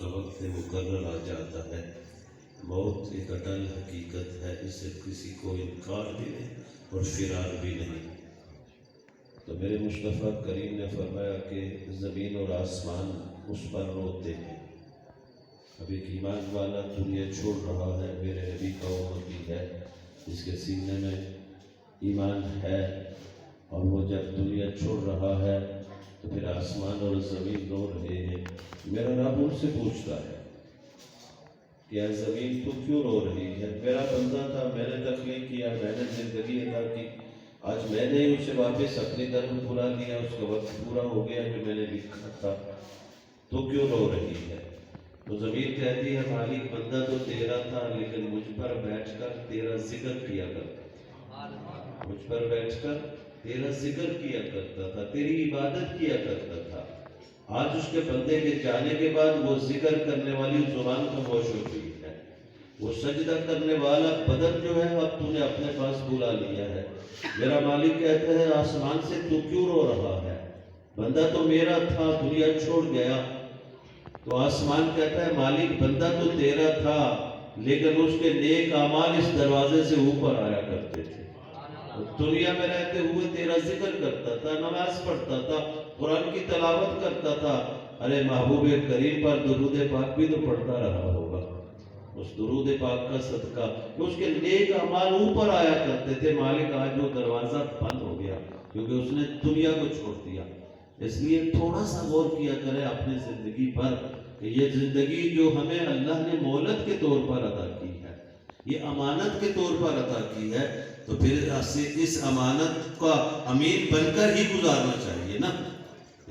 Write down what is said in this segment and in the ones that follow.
کا وقت مقرر آ جاتا ہے۔ موت ایک اٹل حقیقت ہے، اس سے کسی کو انکار بھی نہیں اور فرار بھی نہیں۔ تو میرے مصطفیٰ کریم نے فرمایا کہ زمین اور آسمان اس پر روتے ہیں۔ اب ایک ایمان والا دنیا چھوڑ رہا ہے، میرے نبی کا امتی ہے، جس کے سینے میں ایمان ہے، اور وہ جب دنیا چھوڑ رہا ہے تو پھر آسمان اور زمین رو رہے ہیں۔ میرا رب ان سے پوچھتا ہے کہ اے زمین تو کیوں رو رہی ہے؟ میرا بندہ تھا، میں نے تخلیق کیا، میں نے زندگی عطا کی، آج میں نے اسے واپس اپنی طرف بلا لیا، اس کا وقت پورا ہو گیا جو میں نے لکھا تھا، تو کیوں رو رہی ہے؟ تو زمین کہتی ہے مالک بندہ تو تیرا تھا، لیکن مجھ پر بیٹھ کر تیرا ذکر کیا کرتا تھا، مجھ پر بیٹھ کر تیرا ذکر کیا کرتا تھا، تیری عبادت کیا کرتا تھا۔ آج اس کے بندے کے جانے کے بعد وہ ذکر کرنے والی زبان خاموش ہو گئی ہے، وہ سجدہ کرنے والا بدن جو ہے اب تو نے اپنے پاس بلا لیا ہے۔ میرا مالک کہتا ہے آسمان سے تو کیوں رو رہا ہے؟ بندہ تو میرا تھا، دنیا چھوڑ گیا۔ تو آسمان کہتا ہے مالک بندہ تو تیرا تھا، لیکن اس کے نیک اعمال اس دروازے سے اوپر آیا کرتے تھے۔ دنیا میں رہتے ہوئے تیرا ذکر کرتا تھا، نماز پڑھتا تھا، قرآن کی تلاوت کرتا تھا۔ ارے محبوب کریم پر درود پاک بھی تو پڑھتا رہا ہوگا، اس درود پاک کا صدقہ کہ اس کے نیک اعمال اوپر آیا کرتے تھے۔ مالک آج وہ دروازہ بند ہو گیا کیونکہ اس نے دنیا کو چھوڑ دیا۔ اس لیے تھوڑا سا غور کیا کرے اپنی زندگی پر کہ یہ زندگی جو ہمیں اللہ نے مہلت کے طور پر عطا کی ہے، یہ امانت کے طور پر عطا کی ہے، تو پھر اس امانت کا امین بن کر ہی گزارنا چاہیے نا۔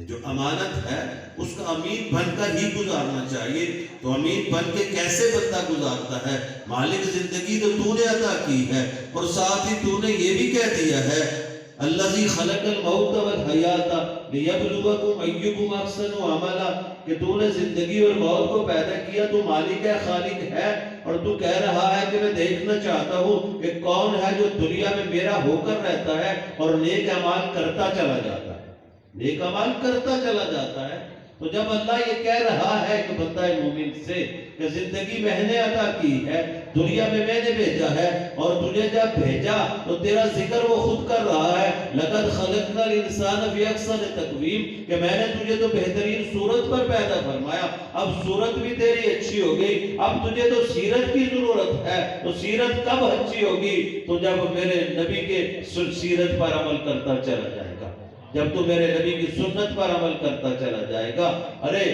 جو امانت ہے اس کا امین بن کر ہی گزارنا چاہیے۔ تو امین بن کے کیسے بندہ گزارتا ہے؟ مالک زندگی تو تو نے عطا کی ہے، اور ساتھ ہی تو نے یہ بھی کہہ دیا ہے الذی خلق الموت والحیات لیبلوکم ایکم احسن عملا، کہ تو نے زندگی اور موت کو پیدا کیا، تو مالک ہے، خالق ہے، اور تو کہہ رہا ہے کہ میں دیکھنا چاہتا ہوں کہ کون ہے جو دنیا میں میرا ہو کر رہتا ہے اور نیک اعمال کرتا چلا جاتا ہے، نیک اعمال کرتا چلا جاتا ہے۔ تو جب اللہ یہ کہہ رہا ہے کہ بندہ مومن سے کہ زندگی میں نے عطا کی ہے، دنیا میں میں نے بھیجا ہے، اور تجھے جب بھیجا تو تیرا ذکر وہ خود کر رہا ہے لقد خلقنا الانسان فی احسن تقویم، کہ میں نے تجھے تو بہترین صورت پر پیدا فرمایا۔ اب صورت بھی تیری اچھی ہو گئی، اب تجھے تو سیرت کی ضرورت ہے۔ تو سیرت کب اچھی ہوگی؟ تو جب میرے نبی کے سیرت پر عمل کرتا چلا جائے گا، جب تو میرے نبی کی سنت پر عمل کرتا چلا جائے گا۔ ارے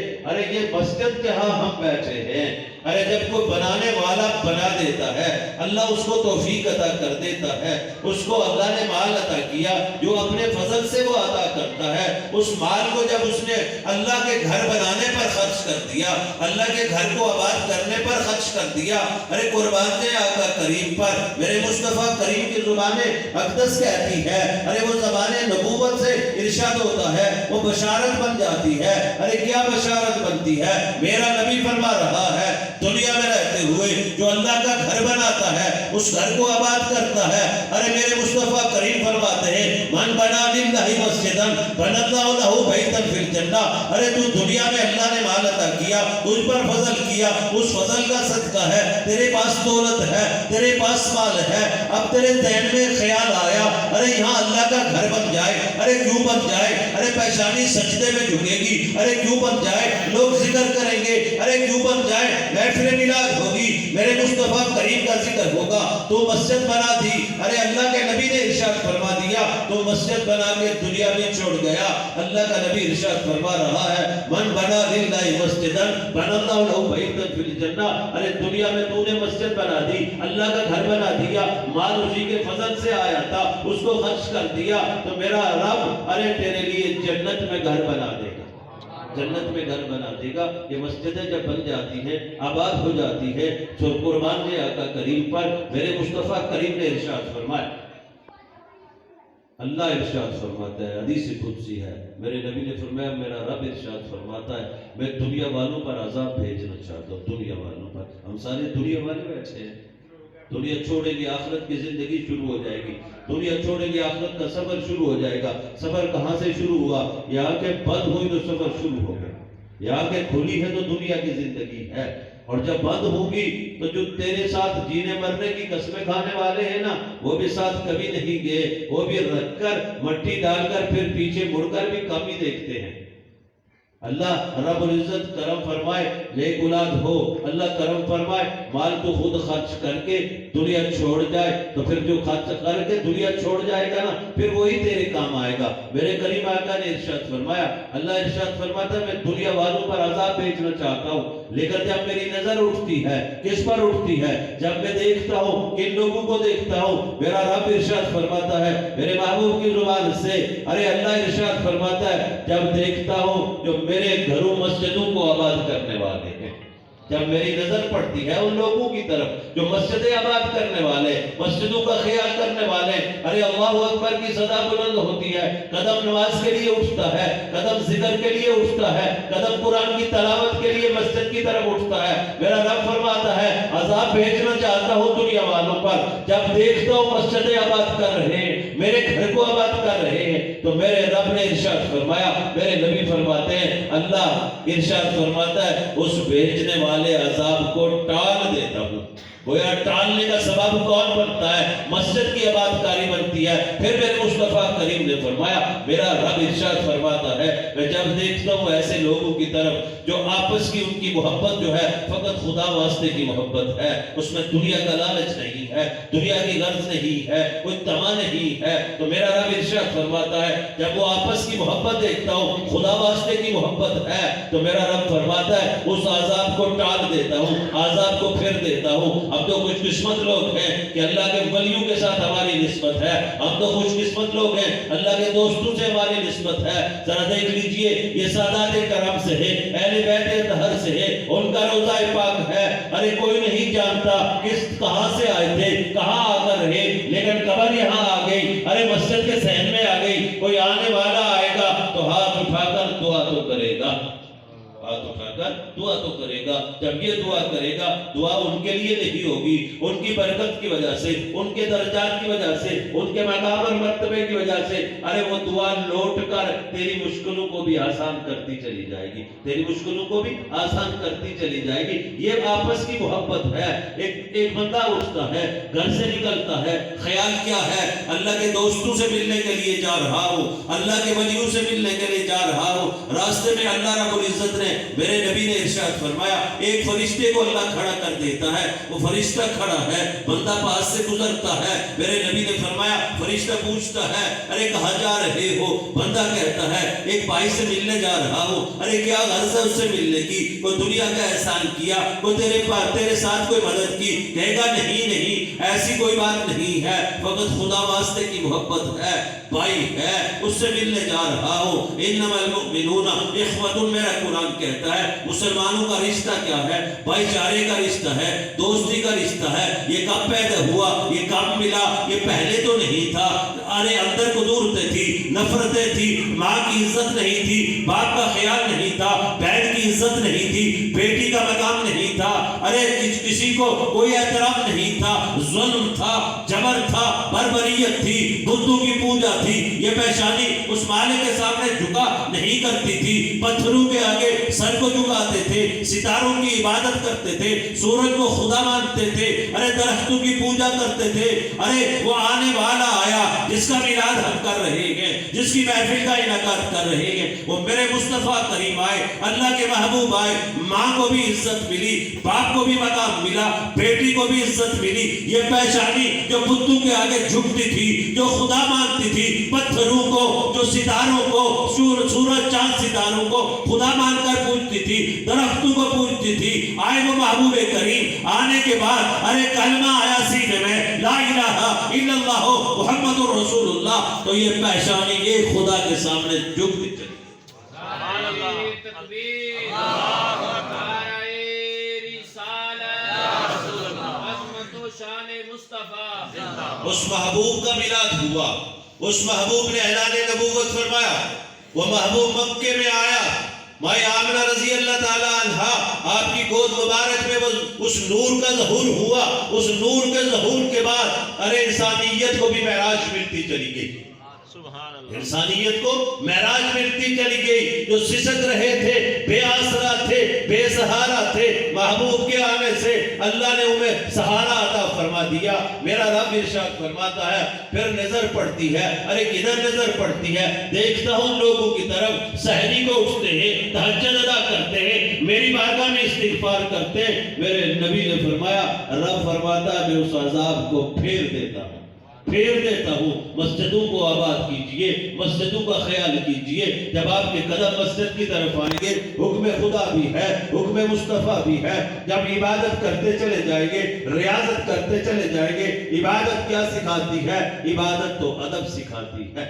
یہ مسجد جہاں ہم بیٹھے ہیں، ارے جب کوئی بنانے والا بنا دیتا ہے، اللہ اس کو توفیق عطا کر دیتا ہے، اس کو اللہ نے مال عطا کیا جو اپنے فضل سے وہ عطا کرتا ہے، اس مال کو جب اس نے اللہ کے گھر بنانے پر خرچ کر دیا، اللہ کے گھر کو آباد کرنے پر خرچ کر دیا، ارے قربان جائے آقا کریم پر۔ میرے مصطفیٰ کریم کی زبان اقدس کہتی ہے، ارے وہ زبان نبوت سے ارشاد ہوتا ہے، وہ بشارت بن جاتی ہے۔ ارے کیا بشارت بنتی ہے؟ میرا نبی فرما رہا ہے دنیا میں رہتے ہوئے جو اللہ کا گھر بناتا ہے، اس گھر کو آباد کرتا ہے، ارے میرے مصطفیٰ کریم فرماتے ہیں من بنا للہ مسجدا بنى اللہ لہ بیتا فی الجنہ۔ ارے تو دنیا میں اللہ نے مال عطا کیا، تجھ پر فضل کیا، اس فضل کا صدقہ ہے، تیرے پاس دولت ہے، تیرے پاس مال ہے، اب تیرے ذہن میں خیال آیا ارے یہاں اللہ کا گھر بن جائے، ارے کیوں بن جائے، ارے پیشانی سجدے میں جھکے گی، ارے کیوں بن جائے، لوگ ذکر کریں گے، ارے کیوں بن جائے، محفل میلاد ہوگی، میرے مصطفیٰ کریم کا ذکر ہوگا، تو مسجد بنا دی۔ ارے اللہ کے نبی نے ارشاد فرما دیا، تو مسجد بنا کے دنیا میں چھوڑ گیا۔ اللہ کا نبی ارشاد فرما رہا ہے من بنا للہ مسجدا بنى اللہ لہ بیتا فی الجنہ۔ ارے دنیا میں تو نے مسجد بنا دی، اللہ کا گھر بنا دیا، مال اسی کے فضل سے آیا تھا، اس کو خرچ کر دیا، تو میرا رب ارے تیرے لیے جنت میں گھر بنا دے گا، جنت میں گھر بنا دے گا۔ یہ مسجدیں جب بن جاتی ہیں، آباد ہو جاتی ہے، تو قربان جائے آقا کریم پر۔ میرے مصطفیٰ کریم نے ارشاد فرمایا، اللہ ارشاد فرماتا ہے، حدیث قدسی ہے، میرے نبی نے فرمایا میرا رب ارشاد فرماتا ہے میں دنیا والوں پر عذاب بھیجنا چاہتا ہوں، دنیا والوں پر۔ ہم سارے دنیا والے بیٹھے ہیں، دنیا چھوڑیں گے آخرت کی زندگی شروع ہو جائے گی، دنیا چھوڑیں گے آخرت کا سفر شروع ہو جائے گا۔ سفر کہاں سے شروع ہوا؟ یہاں کے بند ہوئی تو سفر شروع ہو گیا۔ یہ آنکھیں کھلی ہے تو دنیا کی زندگی ہے، اور جب بند ہوگی تو جو تیرے ساتھ جینے مرنے کی قسمیں کھانے والے ہیں نا، وہ بھی ساتھ کبھی نہیں گئے، وہ بھی رکھ کر مٹی ڈال کر پھر پیچھے مڑ کر بھی کم ہی دیکھتے ہیں۔ اللہ رب العزت کرم فرمائے، نیک اولاد ہو، اللہ کرم فرمائے، مال تو خود خرچ کر کے دنیا چھوڑ جائے تو پھر جو خرچ کر کے دنیا چھوڑ جائے گا نا، پھر وہی تیرے کام آئے گا۔ میرے کریم آقا نے ارشاد فرمایا، اللہ ارشاد فرماتا ہے میں دنیا والوں پر عذاب بھیجنا چاہتا ہوں، لیکن جب میری نظر اٹھتی ہے، کس پر اٹھتی ہے؟ جب میں دیکھتا ہوں، کن لوگوں کو دیکھتا ہوں، میرا رب ارشاد فرماتا ہے میرے محبوب کی زبان سے، ارے اللہ ارشاد فرماتا ہے جب دیکھتا ہوں جو میرے گھروں مسجدوں کو آباد کرنے والے ہیں، جب میری نظر پڑتی ہے ان لوگوں کی طرف جو مسجدیں آباد کرنے والے، مسجدوں کا خیال کرنے والے، ارے اللہ اکبر کی صدا بلند ہوتی ہے، قدم نماز کے لیے اٹھتا ہے، قدم ذکر کے لیے اٹھتا ہے، قدم قرآن کی تلاوت کے لیے مسجد کی طرف اٹھتا ہے، میرا رب فرماتا ہے عذاب بھیجنا چاہتا ہوں دنیا والوں پر، جب دیکھتا ہوں مسجدیں آباد کر رہے ہیں، میرے گھر کو آباد کر رہے ہیں، تو میرے رب نے ارشاد فرمایا، میرے نبی فرماتے ہیں، اللہ ارشاد فرماتا ہے اس بھیجنے والے عذاب کو ٹال دیتا ہوں۔ گویا ٹالنے کا سبب کون بنتا ہے؟ مسجد کی آباد کاری بنتی ہے۔ پھر میرے مصطفیٰ کریم نے فرمایا، میرا رب ارشاد فرماتا ہے میں جب دیکھتا ہوں ایسے لوگوں کی طرف جو آپس کی ان کی محبت جو ہے فقط خدا واسطے کی محبت ہے، اس میں دنیا کا لالچ نہیں ہے، دنیا کی غرض نہیں ہے، کوئی طمع نہیں ہے، تو میرا رب ارشاد فرماتا ہے جب وہ آپس کی محبت دیکھتا ہوں، خدا واسطے کی محبت ہے، تو میرا رب فرماتا ہے اس عذاب کو ٹال دیتا ہوں، عذاب کو پھر دیتا ہوں۔ اب تو خوش قسمت لوگ ہیں کہ اللہ کے ولیوں کے ساتھ ہماری نسبت ہے، ہم تو خوش قسمت لوگ ہیں اللہ کے دوستوں سے ہماری نسبت ہے۔ ذرا دیکھ لیجئے یہ سادات کرام سے ہے، اہل بیت اطہر سے ہے، ان کا روضہ پاک ہے، ارے کوئی نہیں جانتا کہاں سے آئے تھے، کہاں آ کر رہے، لیکن قبر یہاں آ گئی، ارے مسجد کے صحن میں آ گئی، کوئی آنے والا آئے گا تو ہاتھ اٹھا کر دعا تو کرے گا، ہاتھ اٹھا کر دعا تو کرے گا۔ جب یہ دعا کرے گا، دعا ان کے لیے نہیں ہوگی، ان کی برکت کی وجہ سے، ان کے درجات کی وجہ سے، ان کے مقام اور مرتبے کی وجہ سے، ارے وہ دعا لوٹ کر تیری مشکلوں کو بھی آسان کرتی چلی جائے گی، تیری مشکلوں کو بھی آسان کرتی چلی جائے گی۔ یہ آپس کی محبت ہے۔ ایک بندہ اٹھتا ہے، گھر سے نکلتا ہے، خیال کیا ہے؟ اللہ کے دوستوں سے ملنے کے لیے جا رہا ہوں، اللہ کے ولیوں سے ملنے کے لیے جا رہا ہوں، راستے میں اللہ رب العزت نے، میرے نبی نے ارشاد فرمایا ایک فرشتے کو اللہ کھڑا کر دیتا ہے، وہ فرشتہ کھڑا ہے، بندہ پاس سے گزرتا ہے، میرے نبی نے فرمایا فرشتہ پوچھتا ہے ارے کہاں جا رہے ہو؟ بندہ کہتا ہے ایک بھائی سے ملنے جا رہا ہوں۔ ارے کیا غرض ہے اس سے ملنے کی؟ کوئی دنیا کا احسان کیا؟ کوئی تیرے ساتھ کوئی مدد کی؟ کہے گا نہیں، ایسی کوئی بات نہیں ہے، فقط خدا واسطے کی محبت ہے، بھائی ہے، اس سے ملنے جا رہا ہوں۔ انما المؤمنون اخوۃ، میرا قرآن کہتا ہے مسلمانوں کا رشتہ کیا ہے؟ بھائی چارے کا رشتہ ہے، دوستی کا رشتہ ہے۔ یہ کب پیدا ہوا؟ یہ کب ملا؟ یہ پہلے تو نہیں تھا۔ ارے اندر قدورتیں تھی، نفرتیں تھی، ماں کی عزت نہیں تھی، باپ کا خیال نہیں تھا، بہن کی عزت نہیں تھی، بیٹی کا مقام نہیں تھا، ارے کسی کو کوئی احترام نہیں تھا، ظلم تھا، جبر تھا، بربریت تھی، بتوں کی پوجا تھی۔ یہ پیشانی اس مالک کے سامنے جھکا نہیں کرتی تھی، پتھروں کے آگے سر کو جھکاتے تھے، ستاروں کی عبادت کرتے تھے، سورج کو خدا مانتے تھے، ارے درختوں کی پوجا کرتے تھے۔ ارے وہ آنے والا آیا جس کا میلاد ہم کر رہے ہیں، جس کی محفل کا انعقاد کر رہے ہیں، وہ میرے مصطفیٰ کریم آئے، اللہ کے محبوب آئے، ماں کو بھی عزت ملی، باپ کو بھی مقام ملا، بیٹی کو بھی عزت ملی۔ یہ پیشانی جو بتوں کے آگے جھکتی تھی، جو خدا مانتی تھی، پتھروں کو، جو ستاروں کو، سورج چاند ستاروں کو خدا مان کر پوجتی تھی، درختوں کو پوجتی تھی، آئے وہ محبوب کریم، آنے کے بعد ارے کلمہ آیا سینے میں، لا الہ الا اللہ محمد الرسول اللہ، تو یہ پیشانی ایک خدا کے سامنے جھکتی چلی۔ سبحان اللہ، تکبیر، اللہ اکبر، رسالت، عظمت و شان مصطفیٰ۔ اس محبوب کا میلاد ہوا، اس محبوب نے اعلان نبوت فرمایا، وہ محبوب مکے میں آیا، مائی آمنہ رضی اللہ تعالیٰ عنہ آپ کی گود مبارک میں اس نور کا ظہور ہوا۔ اس نور کے ظہور کے بعد ارے انسانیت کو بھی معراج ملتی چلی گئی۔ انسانیت کو معراج ملتی چلی گئی. جو سسک رہے تھے، بے آسرا تھے، بے سہارا تھے، محبوب کے آنے سے اللہ نے انہیں سہارا عطا فرما دیا. میرا رب ارشاد فرماتا ہے پھر نظر پڑتی ہے، ارے کدھر نظر پڑتی ہے؟ دیکھتا ہوں لوگوں کی طرف، سحری کو اٹھتے ہیں، تہجد ادا کرتے ہیں، میری بارگاہ میں استغفار کرتے ہیں. میرے نبی نے فرمایا، رب فرماتا ہے میں اس عذاب کو پھیر دیتا ہوں، پھیر دیتا ہوں. مسجدوں کو آباد کیجئے، مسجدوں کا خیال کیجئے. جب آپ کے قدم مسجد کی طرف آئیں گے، حکم خدا بھی ہے، حکم مصطفیٰ بھی ہے. جب عبادت کرتے چلے جائیں گے، ریاضت کرتے چلے جائیں گے. عبادت کیا سکھاتی ہے؟ عبادت تو ادب سکھاتی ہے.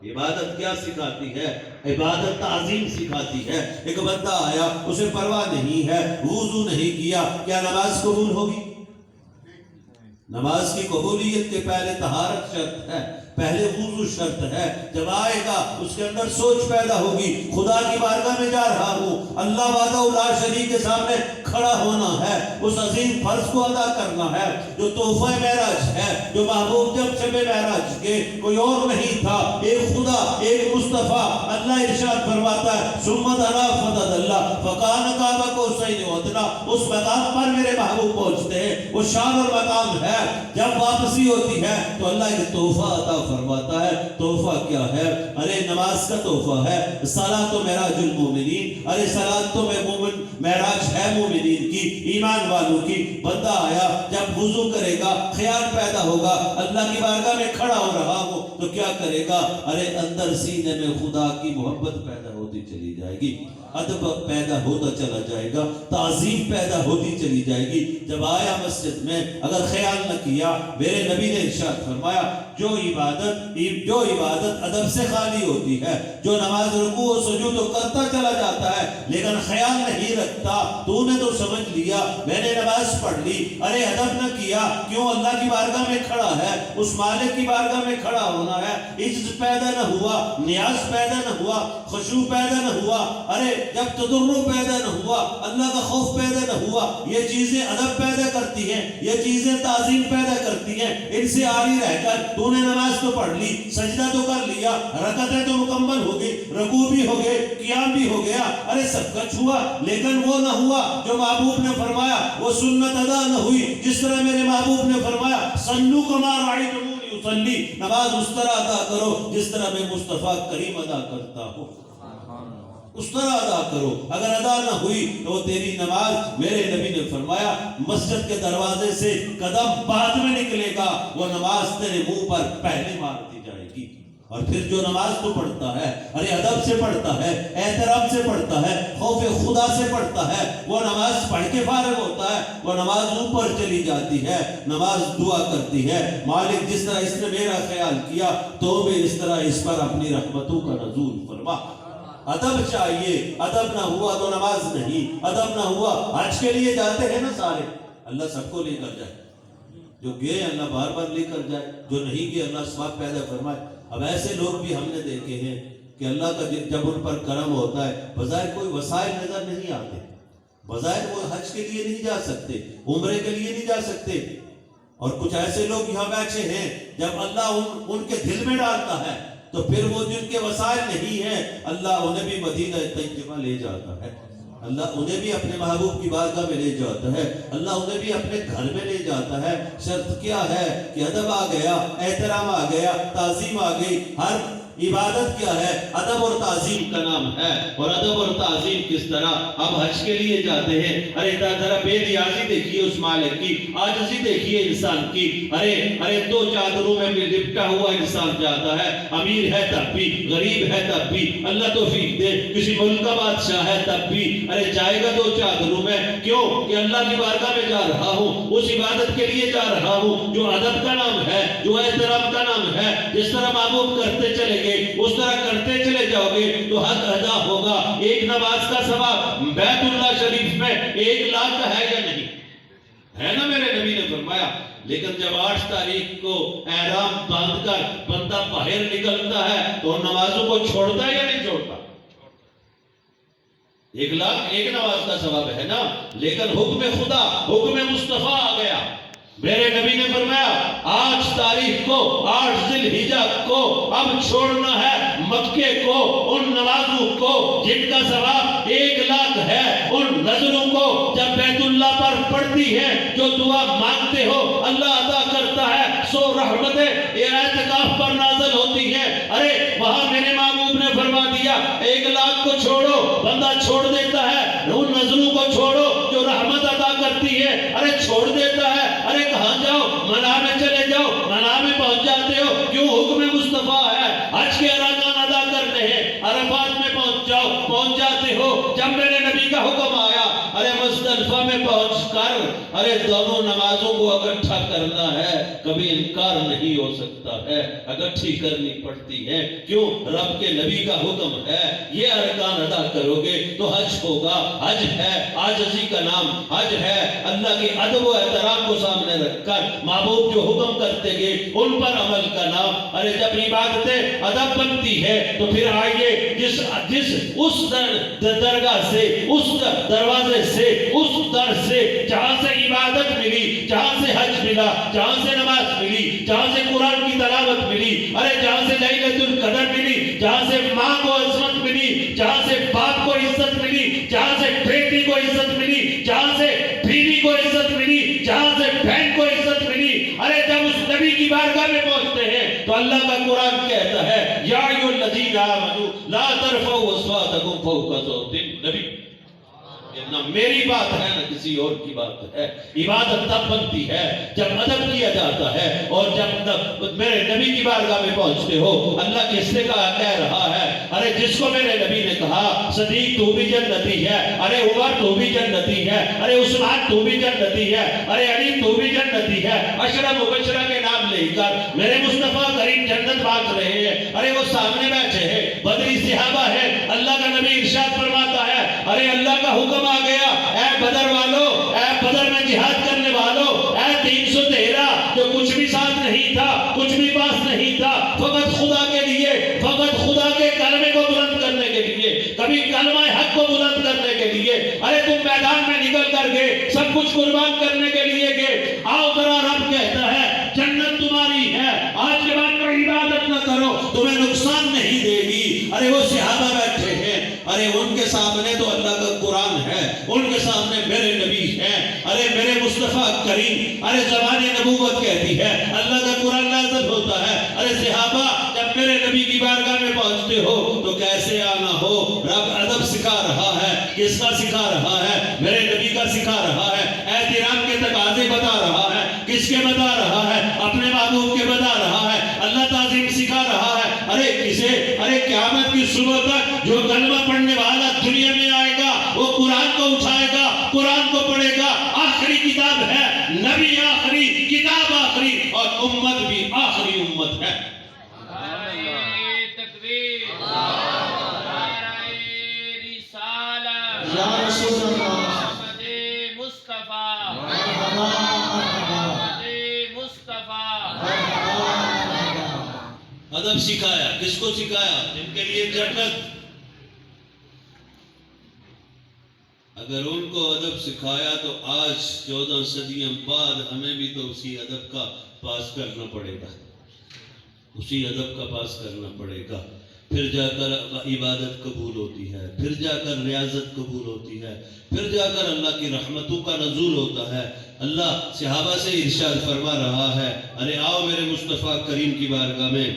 عبادت کیا سکھاتی ہے؟ عبادت تعظیم سکھاتی ہے. ایک بندہ آیا، اسے پرواہ نہیں ہے، وضو نہیں کیا، کیا نماز قبول ہوگی؟ نماز کی قبولیت کے پہلے طہارت شرط ہے، پہلے وضو شرط ہے. جب آئے گا اس کے اندر سوچ پیدا ہوگی، خدا کی بارگاہ میں جا رہا ہوں، اللہ وحدہ لا شریک کے سامنے کھڑا ہونا ہے، اس عظیم فرض کو ادا کرنا ہے جو تحفہ معراج ہے. جو محبوب جب شب معراج کے کوئی اور نہیں تھا، ایک خدا، ایک مصطفیٰ. اللہ ارشاد فرماتا ہے ثم دنا فتدلی فکان قاب قوسین او ادنی. اس مقام پر میرے محبوب پہنچتے ہیں، وہ شان اور مقام ہے. جب واپسی ہوتی ہے تو اللہ ایک تحفہ عطا فرماتا ہے. تحفہ کیا ہے؟ ارے نماز کا تحفہ ہے. صلاۃ و معراج المومنین، ارے صلاۃ تو مومن معراج ہے مومنین کی، ایمان والوں کی. بندہ آیا، جب وضو کرے گا خیال پیدا ہوگا اللہ کی بارگاہ میں کھڑا ہو رہا ہوں تو کیا کرے گا؟ ارے اندر سینے میں خدا کی محبت پیدا ہوتی چلی جائے گی، ادب پیدا ہوتا چلا جائے گا، تعظیم پیدا ہوتی چلی جائے گی. جب آیا مسجد میں اگر خیال نہ کیا، میرے نبی نے ارشاد فرمایا جو عبادت ادب سے خالی ہوتی ہے، جو نماز رکوع و سجود تو کرتا چلا جاتا ہے لیکن خیال نہیں رکھتا، تو نے تو سمجھ لیا میں نے نماز پڑھ لی، ارے ادب نہ کیا. کیوں؟ اللہ کی بارگاہ میں کھڑا ہے، اس مالک کی بارگاہ میں کھڑا ہونا ہے. عجز پیدا نہ ہوا، نیاز پیدا نہ ہوا، خشوع پیدا نہ ہوا، ارے جب تضرع پیدا نہ ہوا، اللہ کا خوف پیدا نہ ہوا. یہ چیزیں ادب پیدا کرتی ہیں، یہ چیزیں تعظیم پیدا کرتی ہیں. ان سے آری رہ کر تو نے نماز تو پڑھ لی، سجدہ تو کر لیا، رکعتیں تو مکمل ہو گئی، رکوع بھی ہو گئے، قیام بھی ہو گیا، ارے سب کچھ ہوا، لیکن وہ نہ ہوا جو محبوب نے فرمایا. وہ سنت ادا نہ ہوئی جس طرح میرے محبوب نے فرمایا صلو کما رأیتمونی اصلی. نماز اس طرح ادا کرو جس طرح میں مصطفیٰ کریم ادا کرتا ہوں، اس طرح ادا کرو. اگر ادا نہ ہوئی تو تیری نماز، میرے نبی نے فرمایا مسجد کے دروازے سے قدم بعد میں نکلے گا، وہ نماز تیرے منہ پر پہلے مار دی جائے گی. اور پھر جو نماز تو پڑھتا ہے، ارے ادب سے پڑھتا ہے، احترام سے پڑھتا ہے، خوف خدا سے پڑھتا ہے، وہ نماز پڑھ کے فارغ ہوتا ہے، وہ نماز اوپر چلی جاتی ہے. نماز دعا کرتی ہے مالک جس طرح اس نے میرا خیال کیا تو بھی اس طرح اس پر اپنی رحمتوں کا نزول فرما. ادب چاہیے، ادب نہ ہوا تو نماز نہیں، ادب نہ ہوا. حج کے لیے جاتے ہیں نا سارے، اللہ سب کو لے کر جائے، جو گئے اللہ بار بار لے کر جائے، جو نہیں گئے اللہ ثواب پیدا فرمائے. اب ایسے لوگ بھی ہم نے دیکھے ہیں کہ اللہ کا جب ان پر کرم ہوتا ہے بظاہر کوئی وسائل نظر نہیں آتے، بظاہر وہ حج کے لیے نہیں جا سکتے، عمرے کے لیے نہیں جا سکتے. اور کچھ ایسے لوگ یہاں بیٹھے ہیں جب اللہ ان کے دل میں ڈالتا ہے تو پھر وہ جن کے وسائل نہیں ہیں اللہ انہیں بھی مدینہ طیبہ لے جاتا ہے، اللہ انہیں بھی اپنے محبوب کی بارگاہ میں لے جاتا ہے، اللہ انہیں بھی اپنے گھر میں لے جاتا ہے. شرط کیا ہے کہ ادب آ گیا، احترام آ گیا، تعظیم آ گئی. ہر عبادت کیا ہے؟ ادب اور تعظیم کا نام ہے. اور ادب اور تعظیم کس طرح؟ اب حج کے لیے جاتے ہیں، ارے ذرا بے نیازی دیکھیے اس مالک کی، عاجزی دیکھیے انسان کی. ارے دو چادروں میں بھی لپٹا ہوا انسان جاتا ہے، امیر ہے تب بھی، غریب ہے تب بھی، اللہ توفیق دے کسی ملک کا بادشاہ ہے تب بھی، ارے جائے گا دو چادروں میں. کیوں؟ کہ اللہ کی بارگاہ میں جا رہا ہوں، اس عبادت کے لیے جا رہا ہوں جو ادب کا نام ہے، جو احترام کا نام ہے. جس طرح محبوب کرتے چلے گئے اس طرح کرتے چلے جاؤ گے تو حق ادا ہوگا. ایک نماز کا ثواب بیت اللہ شریف میں 1 لاکھ کا ہے یا نہیں ہے نا؟ میرے نبی نے فرمایا. لیکن جب 8 تاریخ کو احرام باندھ کر بندہ باہر نکلتا ہے تو نمازوں کو چھوڑتا ہے یا نہیں چھوڑتا؟ 1 لاکھ ایک نماز کا ثواب ہے نا. لیکن حکم خدا، حکم مصطفیٰ آ گیا. میرے نبی نے فرمایا آج تاریخ کو 8 ذی الحجہ کو اب چھوڑنا ہے مکے کو، ان نمازوں کو جن کا ثواب 1 لاکھ ہے، ان نظروں کو جب بیت اللہ پر پڑتی ہے جو دعا مانگتے ہو اللہ عطا کرتا ہے، 100 رحمتیں اعتکاف پر نازل ہوتی ہیں۔ ارے وہاں میرے محبوب نے فرما دیا 1 لاکھ کو چھوڑو، بندہ چھوڑ دیتا ہے، ان نظروں کو چھوڑو جو رحمت عطا کرتی ہے، ارے چھوڑ دیتا ہے، ارے کہاں جاؤ، منع میں چلے جاؤ، منع میں پہنچ جاتے ہو، کیوں حکم مصطفیٰ ہے حج کے ارکان ادا کرنے ہیں، عرفات میں پہنچ جاؤ، پہنچ جاتے ہو۔ جب میرے نبی کا حکم آیا ارے مزدلفہ میں پہنچ کر ارے دونوں نمازوں کو اکٹھا کرنا ہے، کبھی انکار نہیں ہو سکتا ہے، اکٹھی کرنی پڑتی ہے، کیوں؟ رب کے نبی کا حکم ہے، یہ ارکان ادا کرو گے تو حج ہوگا۔ حج ہے عاجزی کا نام، حج ہے اللہ کے ادب و احترام کو سامنے رکھ کر محبوب جو حکم کرتے گئے ان پر عمل کا نام۔ ارے جب عبادتیں ادب بنتی ہے تو پھر آئیے جس اس درگاہ سے، اس دروازے سے، اس در سے جہاں سے عبادت ملی، جہاں سے حج ملا، جہاں سے نماز ملی، جہاں سے قرآن کی تلاوت ملی، ارے جہاں سے لیلۃ القدر ملی، جہاں سے ماں کو عظمت ملی، جہاں سے باپ کو عزت ملی، جہاں سے بیٹی کو عزت ملی، جہاں سے بیوی کو عزت ملی، جہاں سے بہن کو عزت ملی، ارے جب اس نبی کی بارگاہ میں پہنچتے ہیں تو اللہ کا قرآن کہتا ہے یا ایھا الذین آمنوا لا ترفعوا اصواتکم فوق صوت النبی۔ نہ میری بات ہے نہ کسی اور کی بات ہے، عبادت تب بنتی ہے جب ادب کیا جاتا ہے، اور جب میرے نبی کی بارگاہ میں پہنچتے ہو اللہ کس سے کہہ رہا ہے، ارے جس کو میرے نبی نے کہا صدیق تو بھی جنتی ہے، ارے عمر تو بھی جنتی ہے، ارے عثمان تو بھی جنتی ہے، ارے علی تو بھی جنتی ہے، عشرہ مبشرہ کے نام لے کر میرے مصطفیٰ کریم جنت مانگ رہے ہیں، ارے وہ سامنے بیٹھے ہیں، بدری صحابہ ہے، اللہ کا نبی ارشاد فرماتا ہے ارے اللہ کا حکم آ گیا، اے بدر والو، اے بدر میں جہاد کرنے والو، اے 313 جو کچھ بھی ساتھ نہیں تھا، کچھ بھی پاس نہیں تھا، فقط خدا کے لیے، فقط خدا کے کلمے کو بلند کرنے کے لیے، کبھی کلمہ حق کو بلند کرنے کے لیے، ارے تم میدان میں نکل کر گئے، سب کچھ قربان کرنے کے لیے گئے، آؤ ذرا رب کہتا ہے جنت تمہاری ہے، آج کے بعد کوئی عبادت نہ کرو، تمہیں نقصان نہیں دے گی۔ ارے وہ صحابہ بیٹھے ہیں، ارے ان کے سامنے تو اللہ کا قرآن ہے، ان کے سامنے میرے نبی ہیں، ارے میرے مصطفیٰ کریم، ارے زبان نبوت کہتی ہے اللہ کا قرآن نازل ہوتا ہے، ارے صحابہ جب میرے نبی کی بارگاہ میں پہنچتے ہو تو کیسے آنا ہو، رب ادب سکھا رہا ہے، کس کا سکھا رہا ہے؟ میرے نبی کا سکھا رہا ہے، احترام کے تقاضے بتا رہا ہے، کس کے بتا رہا ہے؟ اپنے محبوب کے بتا رہا ہے، اللہ تعظیم سکھا رہا ہے، ارے کسے؟ ارے قیامت کی صبح تک جو کلمہ پڑھنے والا دنیا میں آئے گا وہ قرآن کو اٹھائے گا، قرآن کو پڑھے گا، آخری کتاب ہے، نبی آخری، کتاب آخری، اور امت بھی آخری امت ہے۔ نعرہ تکبیر، نعرہ رسالت، یا رسول اللہ، محمد مصطفیٰ، مرحبا مرحبا محمد مصطفیٰ۔ ادب سکھایا، کس کو سکھایا؟ جن کے لیے جنت، اگر ان کو ادب سکھایا تو آج 14 صدیاں بعد ہمیں بھی تو اسی ادب کا پاس کرنا پڑے گا، اسی ادب کا پاس کرنا پڑے گا، پھر جا کر عبادت قبول ہوتی ہے، پھر جا کر ریاضت قبول ہوتی ہے، پھر جا کر اللہ کی رحمتوں کا نزول ہوتا ہے۔ اللہ صحابہ سے ارشاد فرما رہا ہے ارے آؤ میرے مصطفیٰ کریم کی بارگاہ میں،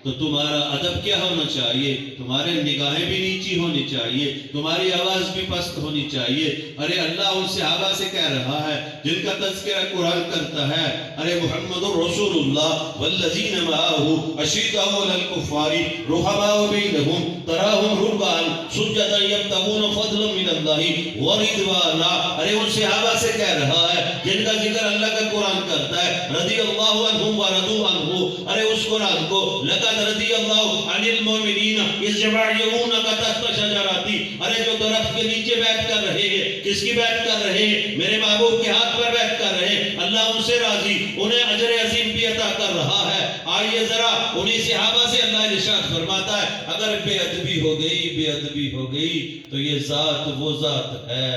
تو تمہارا ادب کیا ہونا چاہیے؟ تمہارے نگاہیں بھی نیچی ہونی چاہیے، تمہاری آواز بھی پست ہونی چاہیے۔ ارے اللہ ان صحابہ سے کہہ رہا ہے جن کا تذکرہ قرآن کرتا ہے، ارے محمد رسول اللہ والذین معہ اشداء علی الکفار رحماء بینہم تراہم رکعا سجدا یبتغون فضلا من اللہ ورضوانا۔ ارے ان صحابہ سے کہہ رہا ہے جن کا ذکر اللہ کا قرآن کرتا ہے، رضی اللہ عنہم ورضوا عنہ، ارے اس قرآن کو لقد رضی اللہ عن المؤمنین اذ یبایعونک تحت شجرۃ، ارے جو درخت کے نیچے بیٹھ کر رہے ہیں، کس کی بیٹھ کر رہے ہیں؟ میرے محبوب کے ہاتھ پر بیٹھ کر رہے ہیں، اللہ ان سے راضی، انہیں اجر عظیم بھی عطا کر رہا ہے۔ آئیے ذرا انہی صحابہ سے اللہ ارشاد فرماتا ہے اگر بے ادبی ہو گئی، بے ادبی ہو گئی تو یہ ذات وہ ذات ہے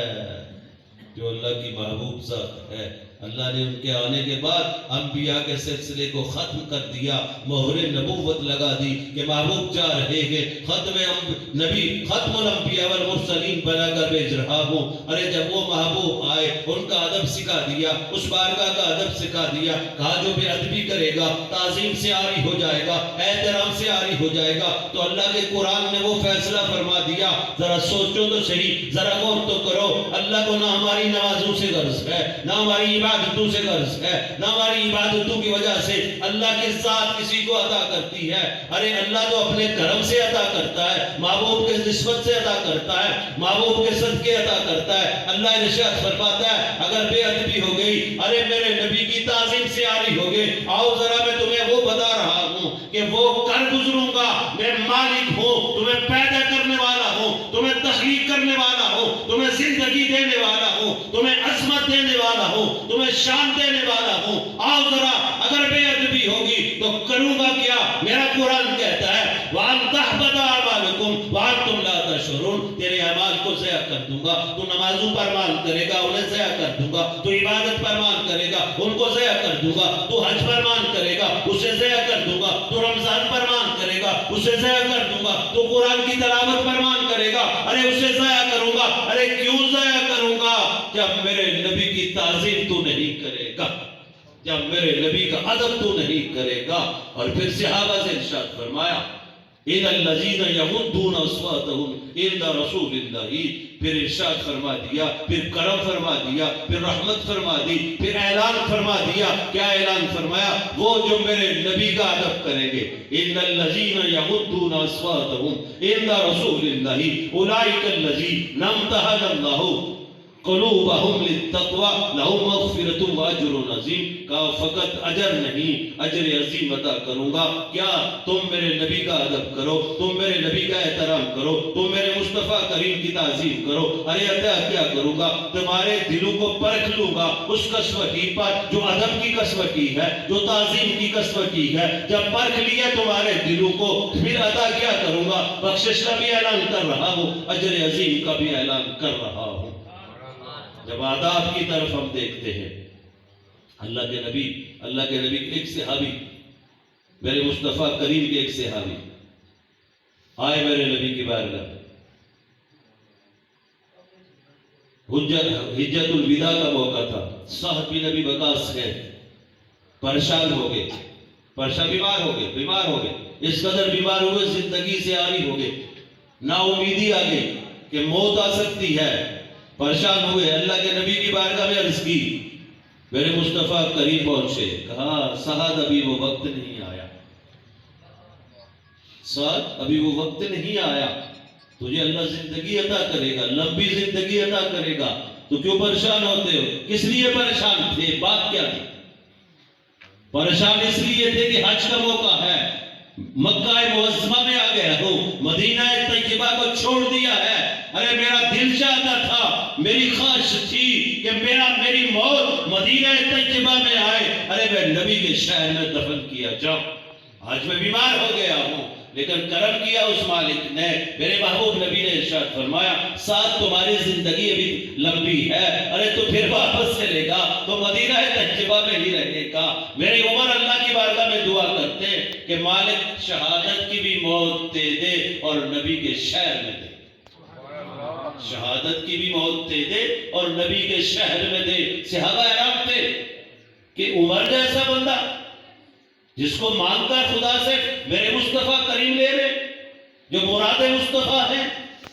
جو اللہ کی محبوب ذات ہے، اللہ نے ان کے آنے کے بعد انبیاء کے سلسلے کو ختم کر دیا، مہر نبوت لگا دی کہ محبوب جا رہے ہیں، ختم الانبیاء والمرسلین بنا کر بھیج رہا ہوں۔ ارے جب وہ محبوب آئے ان کا ادب سکھا دیا، اس بارگاہ کا ادب سکھا دیا، کہا جو بے ادبی کرے گا تعظیم سے عاری ہو جائے گا، احترام سے عاری ہو جائے گا۔ تو اللہ کے قرآن نے وہ فیصلہ فرما دیا، ذرا سوچو تو صحیح، ذرا غور تو کرو، اللہ کو نہ ہماری نمازوں سے غرض ہے، نہ ہماری عبادتوں سے غرض ہے، نہ ہماری عبادتوں کی وجہ سے اللہ کی ذات کسی کو عطا کرتی ہے۔ ارے اللہ تو اپنے کرم سے عطا کرتا ہے، محبوب کے نسبت سے عطا کرتا ہے، محبوب کے صدقے عطا کرتا ہے۔ اللہ ارشاد فرماتا ہے اگر بے ادبی ہو گئی، ارے میرے نبی کی تعظیم سے عاری ہو گئے، آؤ ذرا میں تمہیں وہ بتا رہا ہوں کہ وہ کر گزروں گا، میں مالک ہوں، تمہیں پیدا کرنے والا ہوں، تمہیں تخلیق کرنے والا ہوں، تمہیں زندگی دینے والا ہوں، تمہیں عظمت دینے والا ہوں، تمہیں شان دینے والا ہوں۔ آؤ ذرا اگر بے ادبی ہوگی تو کروں گا کیا؟ میرا قرآن کہتا ہے وَأَن تَحْبَطَ أَعْمَالُكُمْ وَأَنْتُمْ لَا تَشْعُرُونَ، تیرے اعمال کو ضیاء کر دوں گا، تو نمازوں پر مان کرے گا انہیں ضیاء کر دوں گا، تو عبادت پر مان کرے گا ان کو ضیاء کر دوں گا، تو حج پر مان کرے گا اسے ضیاء کر دوں گا، تو رمضان پر مان کرے گا اسے ضیاء کر دوں گا، تو قرآن کی تلاوت پر مان کرے گا، ارے اسے ضیاء کروں گا۔ ارے کیوں ضیاء کروں گا؟ جب میرے نبی کی تعظیم تو نہیں کرے گا، جب میرے نبی کا ادب تو نہیں کرے گا۔ اور پھر صحابہ سے ارشاد فرمایا ان الذین یغضون اصواتهم عند رسول اللہ، پھر ارشاد فرما دیا، پھر کرم فرما دیا، پھر رحمت فرما دی، پھر اعلان فرما دیا۔ کیا اعلان فرمایا؟ وہ جو میرے نبی کا ادب کریں گے، ان الذین یغضون اصواتهم عند رسول اللہ اولئک الذین امتحن اللہ قلوبہم للتقوی لہم مغفرۃ واجر عظیم۔ کہا فقط اجر نہیں، اجر عظیم عطا کروں گا۔ کیا؟ تم میرے نبی کا ادب کرو، تم میرے نبی کا احترام کرو، تم میرے مصطفیٰ کریم کی تعظیم کرو۔ ارے عطا کیا کروں گا؟ تمہارے دلوں کو پرکھ لوں گا اس کسوٹی پر جو ادب کی کسوٹی ہے، جو تعظیم کی کسوٹی ہے۔ جب پرکھ لیا تمہارے دلوں کو، پھر عطا کیا کروں گا؟ بخشش کا بھی اعلان کر رہا ہوں، اجر عظیم کا بھی اعلان کر رہا ہوں۔ جب آداب کی طرف ہم دیکھتے ہیں، اللہ کے نبی ایک صحابی، میرے مصطفیٰ کریم کے ایک صحابی آئے میرے نبی کی بارگاہ، حجت الوداع کا موقع تھا، سعد بن ابی وقاص ہے، پریشان ہو گئے، بیمار ہو گئے، اس قدر بیمار ہوئے زندگی سے عاری ہو گئے، نا امیدی آ گئی کہ موت آ سکتی ہے، پریشان ہوئے، اللہ کے نبی کی بارگاہ میں عرض کی، میرے مصطفیٰ قریب پہنچے، کہا سعد ابھی وہ وقت نہیں آیا، سعد ابھی وہ وقت نہیں آیا، تجھے اللہ زندگی عطا کرے گا، لمبی زندگی عطا کرے گا، تو کیوں پریشان ہوتے ہو؟ کس لیے پریشان تھے؟ بات کیا تھی؟ پریشان اس لیے تھے کہ حج کا موقع ہے، مکہ معظمہ میں آ گیا ہوں، مدینہ طیبہ کو چھوڑ دیا ہے۔ ارے میرا دل چاہتا تھا، میری خواہش تھی کہ میری موت مدینہ طیبہ میں آئے، ارے میں نبی کے شہر میں دفن کیا جاؤں۔ آج میں بیمار ہو گیا ہوں، لیکن کرم کیا اس مالک نے، میرے محبوب نبی نے ارشاد فرمایا ساتھ تمہاری زندگی ابھی لمبی ہے، ارے تو پھر واپس چلے گا تو مدینہ طیبہ میں ہی رہے گا۔ میری عمر اللہ کی بارگاہ میں دعا کرتے کہ مالک شہادت کی بھی موت دے دے اور نبی کے شہر میں دے، شہادت کی بھی موت دے دے اور نبی کے شہر میں دے۔ صحابہ حیران تھے کہ عمر جیسا بندہ جس کو مانگتا خدا سے میرے مصطفیٰ کریم لے لے، جو مراد مصطفیٰ ہیں،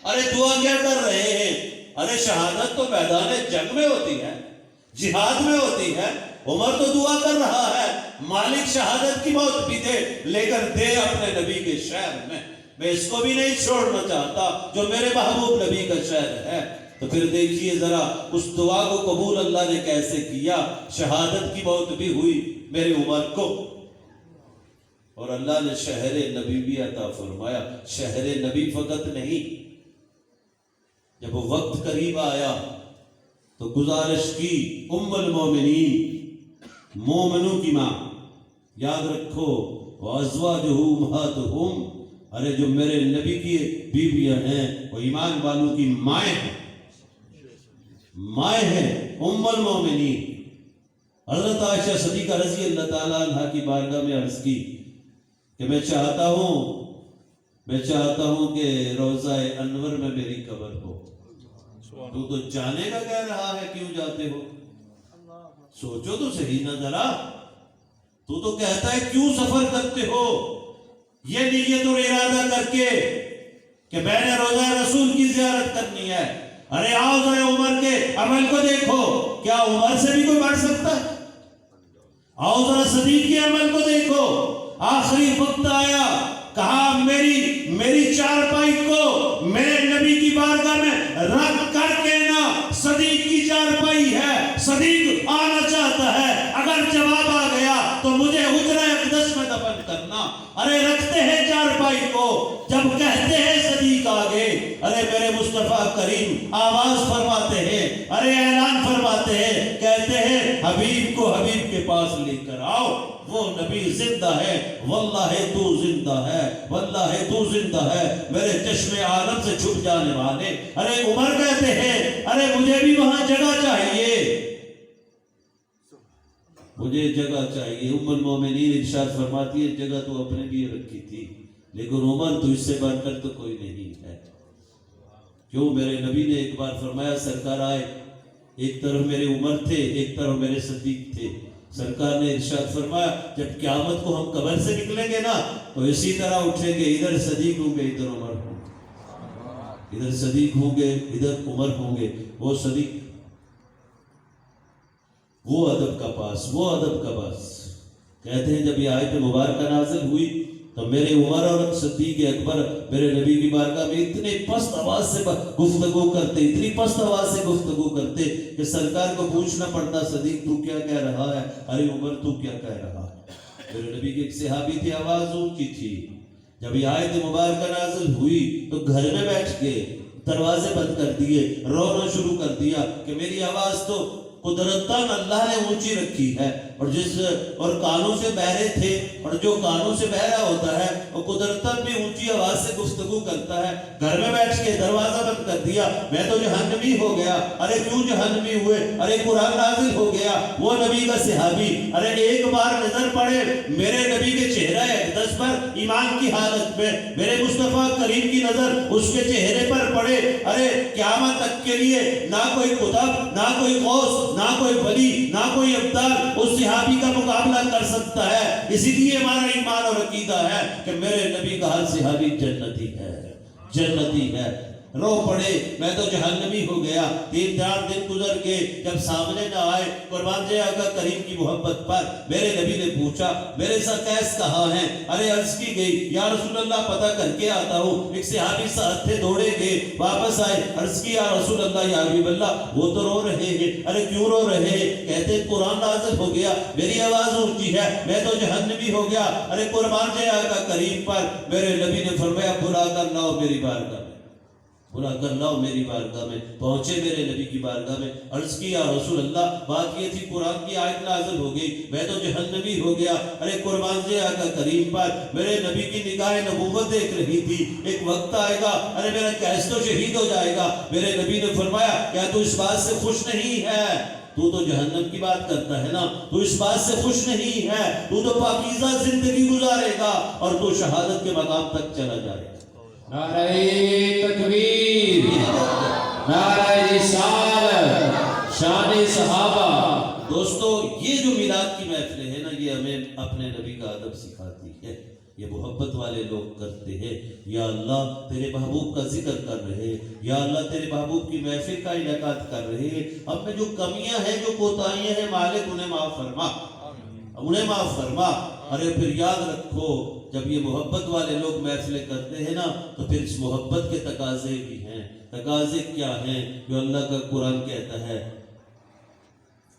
ارے دعا کیا کر رہے ہیں؟ ارے شہادت تو میدان جنگ میں ہوتی ہے، جہاد میں ہوتی ہے، عمر تو دعا کر رہا ہے مالک شہادت کی موت بھی دے لیکن دے اپنے نبی کے شہر میں، میں اس کو بھی نہیں چھوڑنا چاہتا جو میرے محبوب نبی کا شہر ہے۔ تو پھر دیکھیے ذرا اس دعا کو قبول اللہ نے کیسے کیا، شہادت کی موت بھی ہوئی میرے عمر کو، اور اللہ نے شہر نبی بھی عطا فرمایا۔ شہر نبی فقط نہیں، جب وہ وقت قریب آیا تو گزارش کی ام المومنین، مومنوں کی ماں، یاد رکھو وازواجہ امہاتہم، ارے جو میرے نبی کی بیویاں ہیں وہ ایمان والوں کی مائیں ہیں، مائیں ہیں ام المومنین حضرت عائشہ صدیقہ رضی اللہ تعالیٰ عنہ کی بارگاہ میں عرض کی کہ میں چاہتا ہوں کہ روضہ انور میں میری قبر ہو۔ تو جانے کا کہہ رہا ہے، کیوں جاتے ہو؟ سوچو تو صحیح نہ ذرا، تو کہتا ہے کیوں سفر کرتے ہو؟ یہ نیت اور ارادہ کر کے کہ میں نے روضہ رسول کی زیارت کرنی ہے۔ ارے آؤ ذرا عمر کے عمل کو دیکھو، کیا عمر سے بھی کوئی بڑھ سکتا ہے؟ آؤ ذرا صدیق کے عمل کو دیکھو، آخری وقت آیا، کہا میری چارپائی کو میرے نبی کی بارگاہ میں رکھ کر کے نا، صدیق کی چارپائی ہے، صدیق آنا چاہتا ہے، اگر جواب آ گیا تو مجھے حجرہ اقدس میں دفن کرنا۔ ارے رکھتے ہیں چارپائی کو، جب کہتے ہیں صدیق آگے، ارے میرے مصطفیٰ کریم آواز فرماتے ہیں، ارے اعلان فرماتے ہیں، کہتے ہیں حبیب کو حبیب کے پاس لے کر آؤ، وہ نبی زندہ ہے، واللہ تو زندہ ہے، واللہ تو زندہ ہے، میرے چشم عالم سے چھپ جانے والے۔ ارے عمر کہتے ہیں ارے مجھے بھی وہاں جگہ چاہیے، مجھے جگہ چاہیے۔ ام المومنین ارشاد فرماتی ہے جگہ تو اپنے لیے رکھی تھی، لیکن عمر تو اس سے بڑھ کر تو کوئی نہیں ہے۔ کیوں؟ میرے نبی نے ایک بار فرمایا سرکار آئے، ایک طرف میرے عمر تھے، ایک طرف میرے صدیق تھے۔ سرکار نے ارشاد فرمایا جب قیامت کو ہم قبر سے نکلیں گے نا تو اسی طرح اٹھیں گے، ادھر صدیق ہوں گے، ادھر عمر ہوں گے، ادھر صدیق ہوں گے، ادھر عمر ہوں گے۔ وہ صدیق، وہ ادب کا پاس، وہ ادب کا پاس۔ کہتے ہیں جب یہ آیت مبارکہ نازل ہوئی تو میرے عمر اور صدیق اکبر میرے نبی کی بارگاہ میں اتنے پست آواز سے گفتگو کرتے، اتنی پست آواز سے گفتگو کرتے کہ سرکار کو پوچھنا پڑتا صدیق تو کیا کہہ رہا ہے، ارے عمر تو کیا کہہ رہا ہے۔ میرے نبی کے ایک صحابی تھے، آواز اونچی تھی۔ جب یہ آیت مبارکہ نازل ہوئی تو گھر میں بیٹھ کے دروازے بند کر دیے، رونا شروع کر دیا کہ میری آواز تو قدرتاً اللہ نے اونچی رکھی ہے، اور کانوں سے بہرے تھے، اور جو کانوں سے بہرا ہوتا ہے وہ قدرتاً بھی اونچی آواز سے گفتگو کرتا ہے۔ گھر میں بیٹھ کے دروازہ بند کر دیا، میں تو جہنمی ہو گیا۔ ارے کیوں جہنمی ہوئے؟ ارے قرآن نازل ہو گیا۔ وہ نبی کا صحابی، ارے ایک بار نظر پڑے میرے نبی کے چہرہ اقدس پر ایمان کی حالت میں، میرے مصطفیٰ کریم کی نظر اس کے چہرے پر پڑے، ارے قیامت تک کے لیے نہ کوئی قطب، نہ کوئی غوث، نہ کوئی ولی، نہ کوئی ابدال اس صحابی کا مقابلہ کر سکتا ہے۔ اسی لیے ہمارا ایمان اور عقیدہ ہے کہ میرے نبی کا ہر صحابی جنتی ہے، جنتی ہے۔ رو پڑے میں تو جہنمی ہو گیا۔ 3-4 دن گزر گئے، جب سامنے نہ آئے قربان جائے آقا کریم کی محبت پر، میرے نبی نے پوچھا میرے ساتھ قیس کہاں ہیں؟ ارے عرض کی گئی یا رسول اللہ پتہ کر کے آتا ہوں۔ ایک صحابی ساتھ تھے، دوڑے گئے، واپس آئے، عرض کی یا رسول اللہ یا حبیب اللہ وہ تو رو رہے ہیں۔ ارے کیوں رو رہے ہیں؟ کہتے قرآن نازل ہو گیا، میری آواز اونچی ہے، میں تو جہنمی ہو گیا۔ ارے قربان جائے آقا کریم پر میرے نبی نے فرمایا بلا کر لاؤ میری بارگاہ میں، بلا کر لاؤ میری بارگاہ میں۔ پہنچے میرے نبی کی بارگاہ میں، عرض کی یا رسول اللہ بات یہ تھی قرآن کی آیت نازل ہو گئی، میں تو جہنمی ہو گیا۔ ارے قربان جائے آقا کریم پر میرے نبی کی نگاہ نبوت دیکھ رہی تھی، ایک وقت آئے گا ارے میرا قیس تو شہید ہو جائے گا۔ میرے نبی نے فرمایا کیا تو اس بات سے خوش نہیں ہے؟ تو جہنم کی بات کرتا ہے نا، تو اس بات سے خوش نہیں ہے، تو پاکیزہ زندگی گزارے گا اور تو شہادت کے مقام تک چلا جائے گا۔ نعرہ تکبیر، نعرہ رسالت، شان صحابہ۔ دوستو یہ جو میلاد کی محفلیں ہیں نا، یہ ہمیں اپنے نبی کا ادب سکھاتی ہے۔ یہ محبت والے لوگ کرتے ہیں، یا اللہ تیرے محبوب کا ذکر کر رہے ہیں، یا اللہ تیرے محبوب کی محفل کا انعقاد کر رہے ہیں۔ ہم میں جو کمیاں ہیں، جو کوتاہیاں ہیں، مالک انہیں معاف فرما، انہیں معاف فرما۔ ارے پھر یاد رکھو جب یہ محبت والے لوگ محفلیں کرتے ہیں نا تو پھر اس محبت کے تقاضے بھی ہیں۔ تقاضے کیا ہیں؟ جو اللہ کا قرآن کہتا ہے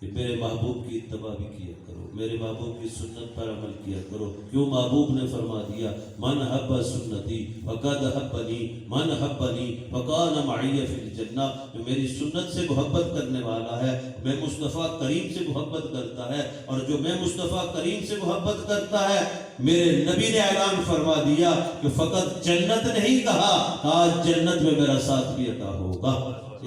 کہ میرے محبوب کی اتباع بھی کیا کرو، میرے محبوب کی سنت پر عمل کیا کرو۔ کیوں محبوب نے فرما دیا من حب سنتی فقد حبنی، من حبنی فکان معی فی الجنہ۔ جو میری سنت سے محبت کرنے والا ہے، میں مصطفیٰ کریم سے محبت کرتا ہے، اور جو میں مصطفیٰ کریم سے محبت کرتا ہے، میرے نبی نے اعلان فرما دیا کہ فقط جنت نہیں کہا، آج جنت میں میرا ساتھ بھی عطا ہوگا۔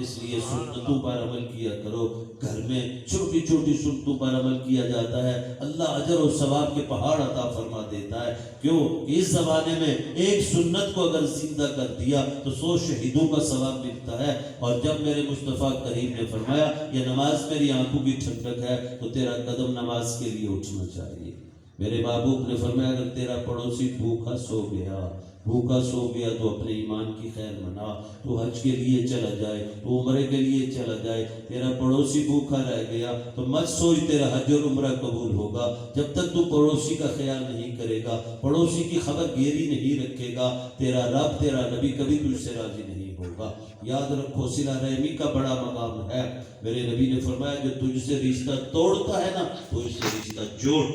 اس لیے سنتوں پر عمل کیا کرو. گھر میں چھوٹی چھوٹی سنتوں پر عمل کیا جاتا ہے, اللہ اجر و ثواب کے پہاڑ عطا فرما دیتا ہے. کیوں کہ اس زمانے میں ایک سنت کو اگر زندہ کر دیا تو 100 شہیدوں کا ثواب ملتا ہے. اور جب میرے مصطفیٰ کریم نے فرمایا یہ نماز میری آنکھوں کی ٹھنڈک ہے, تو تیرا قدم نماز کے لیے اٹھنا چاہیے. میرے محبوب نے فرمایا اگر تیرا پڑوسی بھوکا سو گیا تو اپنے ایمان کی خیر منا, تو حج کے لیے چلا جائے, تو عمرے کے لیے چلا جائے. تیرا پڑوسی بھوکا رہ گیا تو مت سوچ تیرا حج اور عمرہ قبول ہوگا جب تک تو پڑوسی کا خیال نہیں کرے گا, پڑوسی کی خبر گیری نہیں رکھے گا. تیرا رب تیرا نبی کبھی تجھ سے راضی نہیں ہوگا. یاد رکھو صلہ رحمی کا بڑا مقام ہے. میرے نبی نے فرمایا جو تجھ سے رشتہ توڑتا ہے نا تو اس سے رشتہ جوڑ,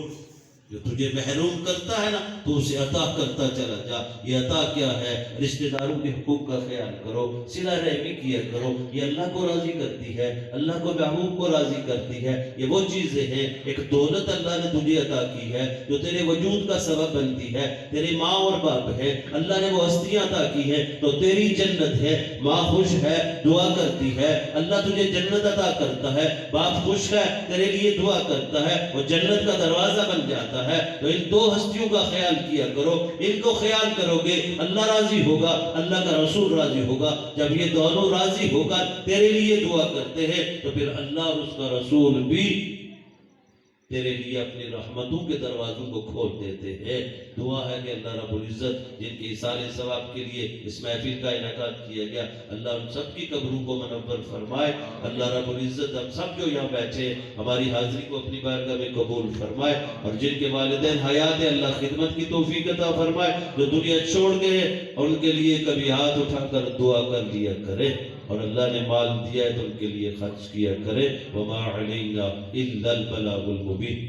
جو تجھے محروم کرتا ہے نا تو اسے عطا کرتا چلا جا. یہ عطا کیا ہے؟ رشتہ داروں کے حقوق کا خیال کرو, صلہ رحمی کیا کرو. یہ اللہ کو راضی کرتی ہے, اللہ کو محبوب کو راضی کرتی ہے. یہ وہ چیزیں ہیں, ایک دولت اللہ نے تجھے عطا کی ہے جو تیرے وجود کا سبب بنتی ہے. تیری ماں اور باپ ہے, اللہ نے وہ ہستیاں عطا کی ہیں تو تیری جنت ہے. ماں خوش ہے, دعا کرتی ہے, اللہ تجھے جنت عطا کرتا ہے. باپ خوش ہے, تیرے لیے دعا کرتا ہے, وہ جنت کا دروازہ بن جاتا ہے. تو ان دو ہستیوں کا خیال کیا کرو. ان کو خیال کرو گے اللہ راضی ہوگا, اللہ کا رسول راضی ہوگا. جب یہ دونوں راضی ہو کر تیرے لیے دعا کرتے ہیں تو پھر اللہ اور اس کا رسول بھی تیرے لیے اپنی رحمتوں کے دروازوں کو کھول دیتے ہیں. دعا ہے کہ اللہ رب العزت جن کے اصال ثواب کے لیے اس محفل کا انعقاد کیا گیا, اللہ ان سب کی قبروں کو منور فرمائے. اللہ رب العزت ہم سب جو یہاں بیٹھے ہماری حاضری کو اپنی بارگاہ میں قبول فرمائے. اور جن کے والدین حیات ہیں اللہ خدمت کی توفیق عطا فرمائے. جو دنیا چھوڑ گئے اور ان کے لیے کبھی ہاتھ اٹھا کر دعا کر لیا کرے, اور اللہ نے مال دیا ہے تو ان کے لیے خرچ کیا کرے. وما علینا الا البلاغ المبین.